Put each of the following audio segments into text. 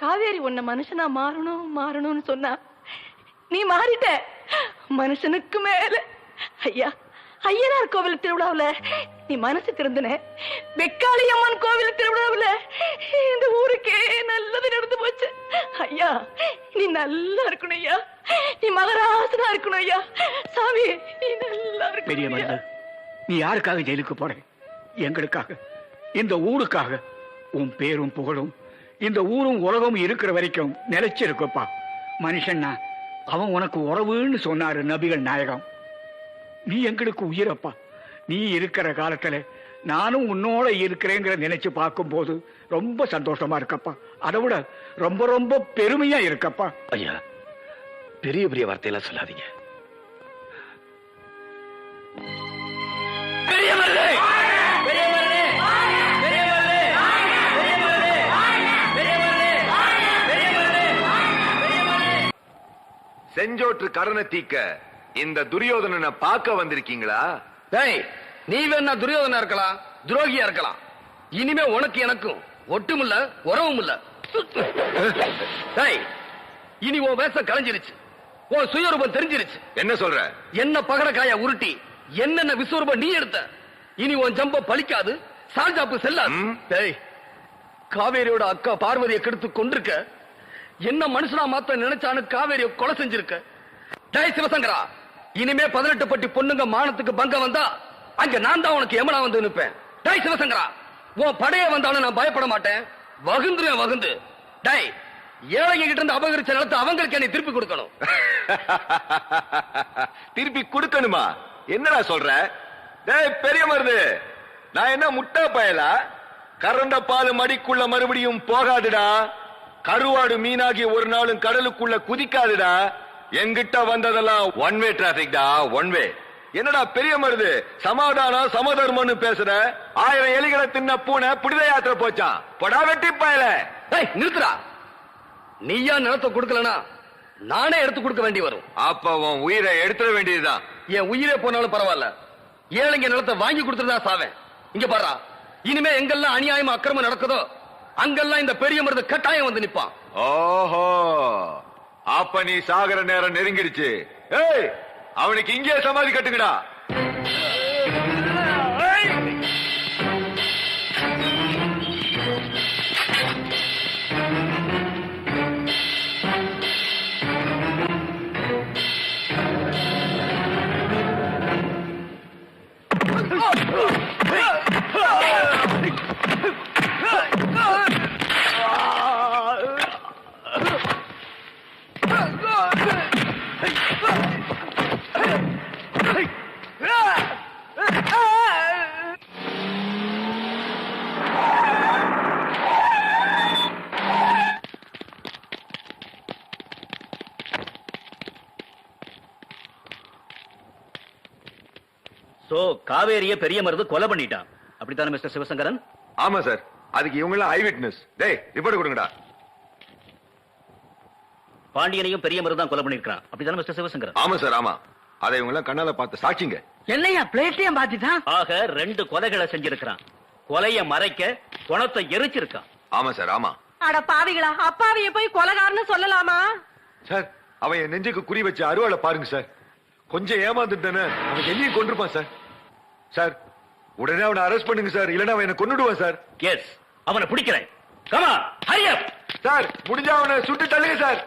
காவேரி உன்னை மனுஷனா மாறணும்னு சொன்னா நீ மாறிட்ட. மனுஷனுக்கு மேல ஐயா ஐயனார் கோவில் திருவிழாவுல நீ மனசு திருந்தின. வெக்காளி அம்மன் கோவில் திருவிழாவுல இந்த ஊருக்கே நல்லது நடந்து போச்சு. ஐயா நீ நல்லா இருக்கணும் ஐயா. நீ மகராசனா இருக்கணும் ஐயா. சாமி நீ நல்லா இருக்கணும். நீ யாருக்காக ஜெயிலுக்கு போற? எங்களுக்காக, இந்த ஊருக்காக. உன் பேரும் புகழும் இந்த ஊரும் உலகமும் இருக்கிற வரைக்கும் நிலைச்சிருக்கப்பா. மனுஷன்னா அவன் உனக்கு உறவுன்னு சொன்னாரு நபிகள் நாயகம். நீ எங்களுக்கு உயிரப்பா. நீ இருக்கிற காலத்துல நானும் உன்னோட இருக்கிறேங்கிற நினைச்சு பார்க்கும் போது ரொம்ப சந்தோஷமா இருக்கப்பா. அதை விட ரொம்ப ரொம்ப பெருமையா இருக்கப்பா. ஐயா, பெரிய பெரிய வார்த்தையெல்லாம் சொல்லாதீங்க. செஞ்சோற்று கடனை தீக்க இந்த துரியோதனனை பார்க்க வந்திருக்கீங்களா? நீ வேணா துரியோதனா இருக்கலாம், துரோகியா இருக்கலாம். இனிமே உனக்கு எனக்கும் ஒட்டும் இல்ல, உறவும் இல்ல. இனி உன் வேஷம் கலைஞ்சிருச்சு, உன் சுயரூபம் தெரிஞ்சிருச்சு. என்ன சொல்ற? என்ன பகடக்காய உருட்டி என்னென்ன விஸ்வரூபம் நீ எடுத்த. இனி உன் ஜம்ப பலிக்காது, சால்ஜாப்பு செல்லாது. காவேரியோட அக்கா பார்வதியை கெடுத்து கொண்டிருக்க, என்ன மனுஷனா மாத்த நினைச்சானு காவேரிய கொலை செஞ்சிருக்க. டேய் சிவசங்கரா, இனிமே 18 பட்டி பொண்ணுங்க மானத்துக்கு பங்கம் வந்தா அங்க நான் தான் உனக்கு எமனா வந்து நிப்பேன். டேய் சிவசங்கரா, உன் படைய வந்தாலும் நான் பயப்பட மாட்டேன். வகுந்துருவேன் வகுந்து. டேய், ஏழைங்க கிட்ட இருந்து அபகரிச்ச நிலத்தை அவங்களுக்கு என்னை திருப்பி கொடுக்கணும். திருப்பி கொடுக்கணுமா? என்னடா சொல்ற? டேய் பெரிய மருது, நான் என்ன முட்டா பயலா? கரண்ட பால் மடிக்குள்ள மறுபடியும் போகாதுடா. கருவாடு மீனாகி ஒரு நாளும் கடலுக்குள்ள குதிக்காதுடா. எங்கிட்ட வந்ததெல்லாம் ஒன் வே டிராபிக் டா, ஒன் வே. என்னடா பெரிய மருது, சமாதானம் சமதர்மம்னு பேசுற? 1000 எலிகளை தின்ன பூனை புனித யாத்திரை போச்சான். பொடா வெட்டி பயல. நிறுத்துறா. நீயா நிலத்தை கொடுக்கலனா நானே எடுத்து கொடுக்க வேண்டி வரும். அப்ப உன் உயிரை எடுத்துட வேண்டியதுதான். என் உயிரே போனாலும் பரவாயில்ல, ஏழைங்க நிலத்தை வாங்கி கொடுத்துருந்தா சாவேன். இங்க பாரா, இனிமே எங்கெல்லாம் அநியாயமா அக்கிரமம் நடக்குதோ அங்கெல்லாம் இந்த பெரிய மருது கட்டாயம் வந்து நிப்பான். ஓஹோ, அப்ப நீ சாகர நேரம் நெருங்கிடுச்சு. ஏய், அவனுக்கு இங்கே சமாதி கட்டுங்கடா. காவேரிய பெரிய மருது கொலை பண்ணிட்டான், அப்படித்தானே மிஸ்டர் சிவசங்கரன்? ஆமா சார், அதுக்கு இவங்க ஐ விட்னஸ். டேய் ரிப்போர்ட் கொடுங்கடா. பாண்டியனையும் பெரிய மருது தான் கொலை பண்ணிருக்கான், அப்படித்தானே மிஸ்டர் சிவசங்கரன்? ஆமா சார், ஆமா. அதை இவங்க எல்லாம் கண்ணால பார்த்து சாட்சிங்க. என்னையா பிளேட்லயும் பாத்துட்டான்? ஆக 2 கொலைகளை செஞ்சிருக்கான். கொலைய மறைக்க குணத்தை எரிச்சிருக்கான். ஆமா சார், ஆமா. அட பாவிகளா, அப்பாவிய போய் கொலைகாரன்னு சொல்லலாமா? சார், அவன் என் நெஞ்சுக்கு குறி வச்சு அருவாளை பாருங்க சார். கொஞ்சம் ஏமாந்துட்டானே, அவன் எங்கேயும் கொண்டிருப்பான் சார். சார், உடனே அவனை அரெஸ்ட் பண்ணுங்க சார், இல்லைன்னா அவன் என்ன கொன்னுடுவான் சார். எஸ், அவனை பிடிக்கிறேன். Come on, Hari up. Sir, முடிஞ்சா அவனை சுட்டு தள்ளுங்க சார்.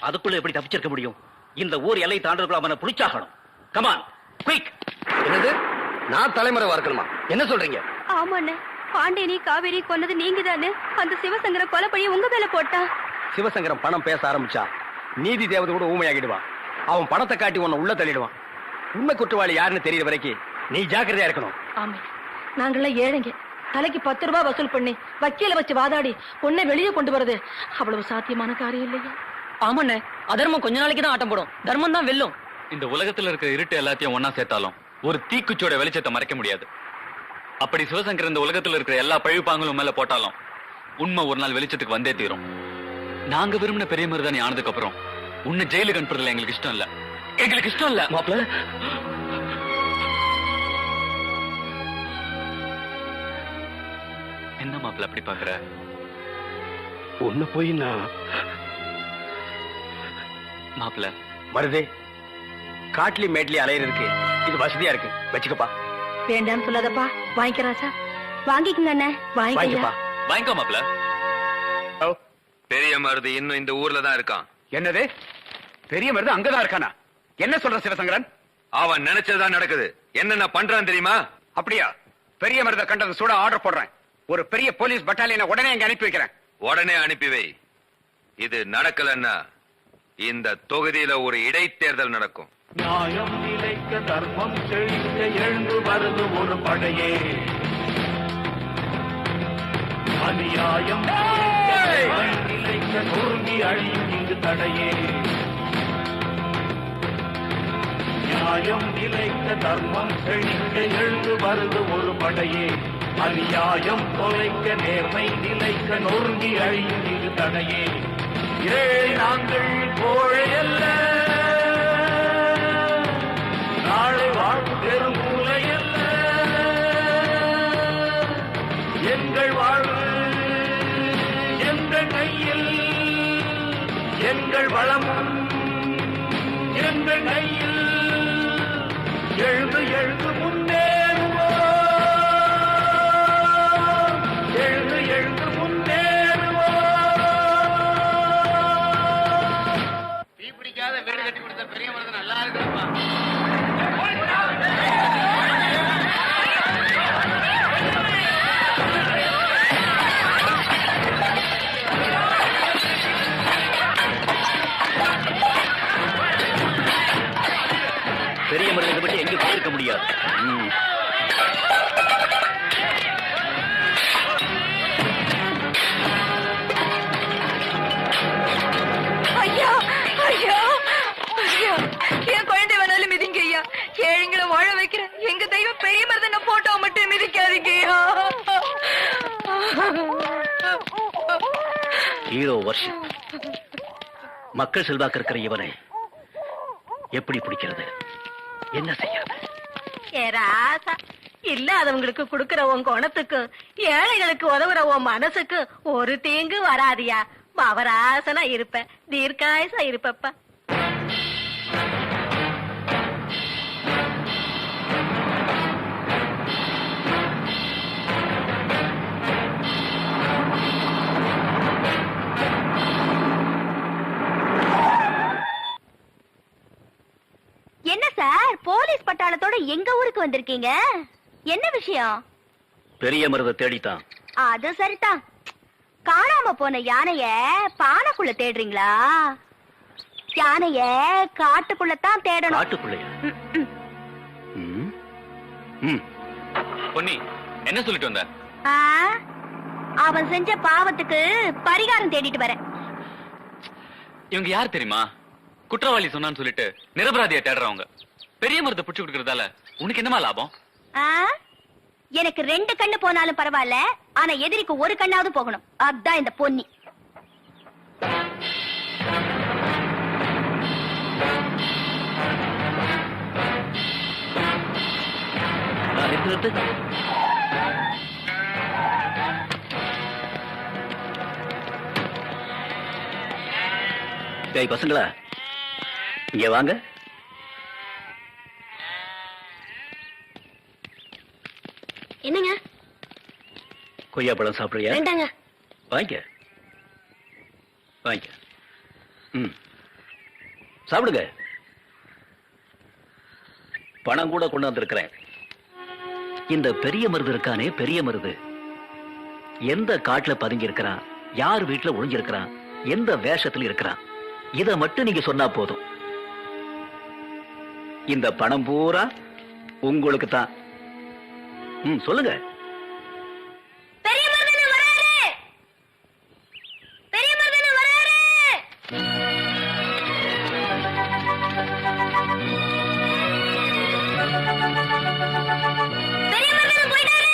அதுக்குள்ள எப்படி தப்பிச்சிருக்க முடியும்? இந்த ஊர் எல்லை தாண்டதுக்குள்ள அவனை புடிச்சாகணும். Come on, quick. என்னது, நான் தலைமறைவா இருக்கணுமா? என்ன சொல்றீங்க? ஆமாண்ணே, பாண்டியனி காவேரி கொன்னது நீங்க தானே. அந்த சிவசங்கர கொலைப்பழிய உங்க மேல போட்டா. சிவசங்கரம் பணம் பேச ஆரம்பிச்சா நீதி தேவதை கூட ஊமையாகிடுவான். அவன் பணத்தை காட்டி உன்னை உள்ள தள்ளிடுவான். உண்மை குற்றவாளி யாருன்னு தெரியற வரைக்கும் நீ ஜாக்கிரதையா இருக்கணும். ஆமா, நாங்கெல்லாம் ஏழைங்க. தலைக்கு 10 ரூபாய் வசூல் பண்ணி வக்கீல வச்சு வாதாடி பொண்ணை வெளியே கொண்டு வரது அவ்வளவு சாத்தியமான காரியம் இல்லையா? ஆமாண்ணே, அதர்மம் கொஞ்ச நாளைக்கு தான் ஆட்டம் போடும், தர்மம் தான் வெல்லும். இந்த உலகத்துல இருக்கிற இருட்டு எல்லாத்தையும் ஒன்னா சேர்த்தாலும் ஒரு தீக்குச்சோட வெளிச்சத்தை மறைக்க முடியாது. அப்படி சிவசங்கர் இந்த உலகத்துல இருக்கிற எல்லா பழிப்பாங்களும் மேல போட்டாலும் உண்மை ஒரு நாள் வெளிச்சத்துக்கு வந்தே தீரும். நாங்க விரும்பின பெரிய மருதாணி ஆனதுக்கு அப்புறம் உன்னை ஜெயிலுக்கு அனுப்புறதுல எங்களுக்கு இஷ்டம் இல்ல. எங்களுக்கு இஷ்டம் இல்ல மாப்பிள்ள. என்ன மாப்பிள்ள அப்படி பாக்குற? உன்னை போய் நான் மாப்பிள்ள மருதே, காட்லி மேட்லி அலையிறதுக்கு இது வசதியா இருக்கு, வச்சுக்கப்பா. வேண்டாம்னு சொல்லாதப்பா, வாங்கிக்கிறாச்சா? வாங்கிக்கங்க அண்ணே. வாங்கிக்கப்பா. வாங்கிக்கோ மாப்பிள்ள. பெரிய மருது இன்னும் இந்த ஊர்ல தான் இருக்கான். என்னது? பெரிய மருது அங்கதான் இருக்கானா? என்ன சொல்ற சிவசங்கரன்? அவன் நினைச்சதுதான் நடக்குது. என்னென்ன பண்றான் தெரியுமா? அப்படியா? பெரிய மருத கண்டது சூட ஆர்டர் போடுறேன். ஒரு பெரிய போலீஸ் பட்டாலியனை உடனே அங்க அனுப்பி வைக்கிறேன். உடனே அனுப்பி வை. இது நடக்கலன்னா இந்த தொகுதியில ஒரு இடைத்தேர்தல் நடக்கும். நியாயம் நிலைக்க தர்மம் செழிக்க எழுந்து வருது ஒரு படையே. அநியாயம் நிலைக்க நொறுங்கி அழியும் இங்கு தடையே. நியாயம் நிலைக்க தர்மம் செழிக்க எழுந்து வருது ஒரு படையே. அநியாயம் தொலைக்க நேர்மை நிலைக்க நொறுங்கி அழியும் இங்கு தடையே. ஏழை நாங்கள் கோழை அல்ல, நாளை வாழ்வு பெரும் மூலை அல்ல. எங்கள் வாழ்வு எங்கள் கையில், எங்கள் வளமும் எங்கள் கையில். எழுந்து எழுந்து முன்னேறுவோம், எழுந்து எழுந்து முன்னேறுவோம். தீ பிடிக்காத வீடு கட்டி கொடுத்த பெரிய மருது நல்லா இருக்குப்பா. பெரிய மருதை பற்றி எங்க போயிருக்க முடியாது. ஐயா ஐயா ஐயா, என் குழந்தை வேணாலும் மிதிங்க ஐயா. ஏழைங்களை வாழ வைக்கிற எங்க தெய்வம் பெரிய மருதனை போட்டோ மட்டும் மிதிக்காதீங்க ஐயா. ஹீரோ வருஷம் மக்கள் செல்வாக்கு இருக்கிற இவனை எப்படி பிடிக்கிறது, என்ன செய்யறது? ஏ ராசா, இல்லாதவங்களுக்கு கொடுக்கிற உன் குணத்துக்கு ஏழைகளுக்கு உதவுற உன் மனசுக்கு ஒரு தீங்கு வராதியா. பவராசனா இருப்ப, தீர்க்காயசா இருப்பப்பா. என்ன சார், போலீஸ் பட்டாளத்தோட எங்க ஊருக்கு வந்திருக்கீங்க? என்ன விஷயம்? பெரிய மருதை தேடித்தான். அது சரிதான். காணாம போன யானைய பானைக்குள்ள தேடுறீங்களா? யானைய காட்டுக்குள்ளதான் தேடணும். காட்டுக்குள்ளையா? பொன்னி, என்ன சொல்லிட்டு வந்த? ஆ, அவன் செஞ்ச பாவத்துக்கு பரிகாரம் தேடிட்டு வரேன். இவங்க யார் தெரியுமா? குற்றவாளி சொன்னான்னு சொல்லிட்டு நிரபராதியை தேடுறவங்க. பெரிய மருத்தை பிடிச்சு கொடுக்கறதால உனக்கு என்னமா லாபம்? ஆ, எனக்கு 2 கண்ணு போனாலும் பரவாயில்ல, ஆனா எதிரிக்கு ஒரு கண்ணாவது போகணும். அதான் இந்த பொன்னி. டேய் பசங்களா, இங்க வாங்க. என்னங்க? கொய்யா பழம் சாப்பிடுறியா? வேண்டாங்க. வாங்கிக்க வாங்கிக்க. சாப்பிடுங்க. பணம் கூட கொண்டு வந்திருக்கிறேன். இந்த பெரிய மருது இருக்கானே, பெரிய மருது எந்த காட்டுல பதுங்கி இருக்கிறான், யார் வீட்டுல ஒளிஞ்சிருக்கிறான், எந்த வேஷத்துல இருக்கிறான், இத மட்டும் நீங்க சொன்னா போதும். இந்த பணம் பூரா உங்களுக்கு தான். சொல்லுங்க. பெரிய மருதன வராரு, பெரிய மருதன வராரு. பெரிய மருதன போயிட்டாரு.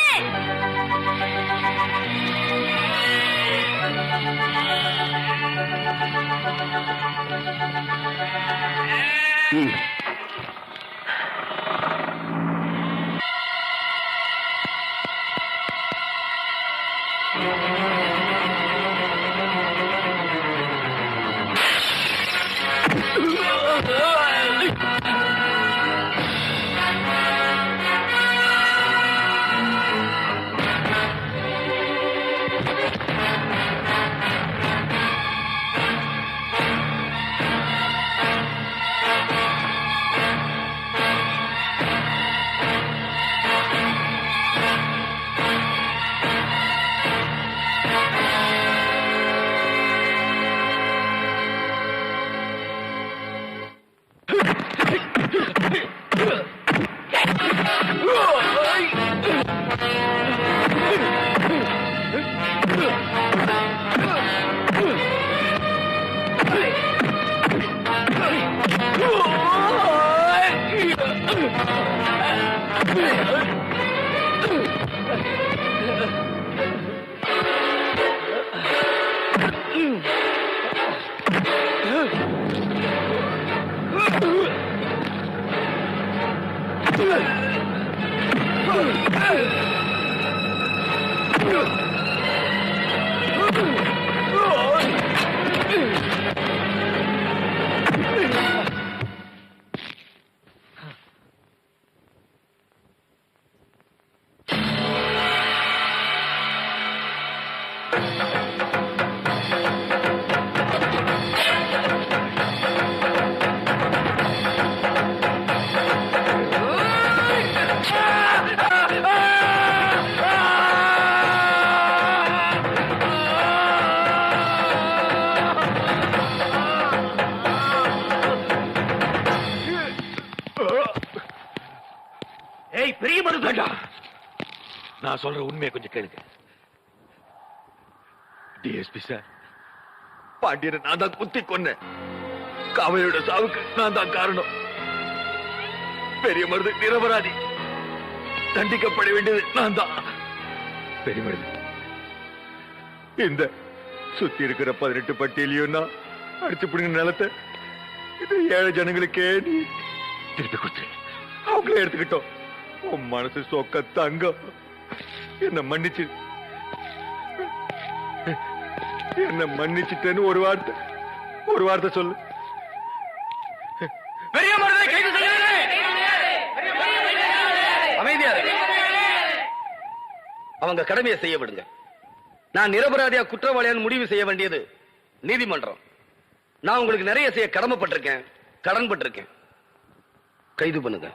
நான் சொல்ற உண்மையை கொஞ்சம் கேளுங்க. டிஎஸ்பி சார், பாண்டியனை நான் தான் குத்தி கொன்னேன். காவேரியோட சாவுக்கு நான் தான் காரணம். பெரிய மருது நிரபராதி, தண்டிக்கப்பட வேண்டியது நான் தான். பெரிய மருது, இந்த சுத்தி இருக்கிற 18 பட்டியலையும் நான் அடிச்சு பிடிங்க நிலத்தை இது 7 ஜனங்களுக்கே நீ திருப்பி கொடுத்து அவங்களே எடுத்துக்கிட்டோம். உன் மனசு சொக்க தங்கம். என்ன மன்னிச்சுட்டேன்னு ஒரு வார்த்தை சொல்லு. பெரிய மருதை கைது செய்யுங்க. அமைதியா இரு. அவங்க கடமையை செய்ய விடுங்க. நான் நிரபராதியா குற்றவாளியான்னு முடிவு செய்ய வேண்டியது நீதிமன்றம். நான் உங்களுக்கு நிறைய செய்ய கடமைப்பட்டிருக்கேன், கடன்பட்டிருக்கேன். கைது பண்ணுங்க.